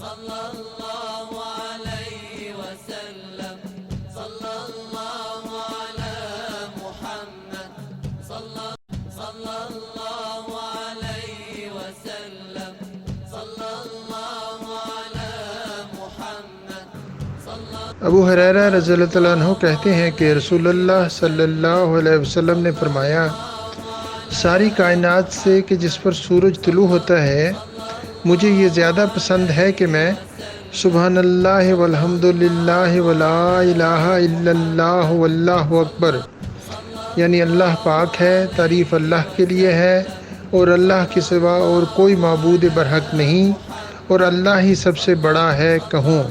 صلى الله عليه وسلم صلى الله على محمد صلى الله عليه وسلم صلى الله على محمد صلى ابو ہریرہ رضی اللہ تعالیٰ عنہ کہتے ہیں کہ رسول اللہ صلی اللہ علیہ وسلم نے فرمایا، ساری کائنات سے کہ جس پر سورج طلوع ہوتا ہے مجھے یہ زیادہ پسند ہے کہ میں سبحان اللہ والحمد للہ ولا الہ الا اللہ واللہ اکبر، یعنی اللہ پاک ہے، تعریف اللہ کے لیے ہے اور اللہ کے سوا اور کوئی معبود برحق نہیں اور اللہ ہی سب سے بڑا ہے کہوں۔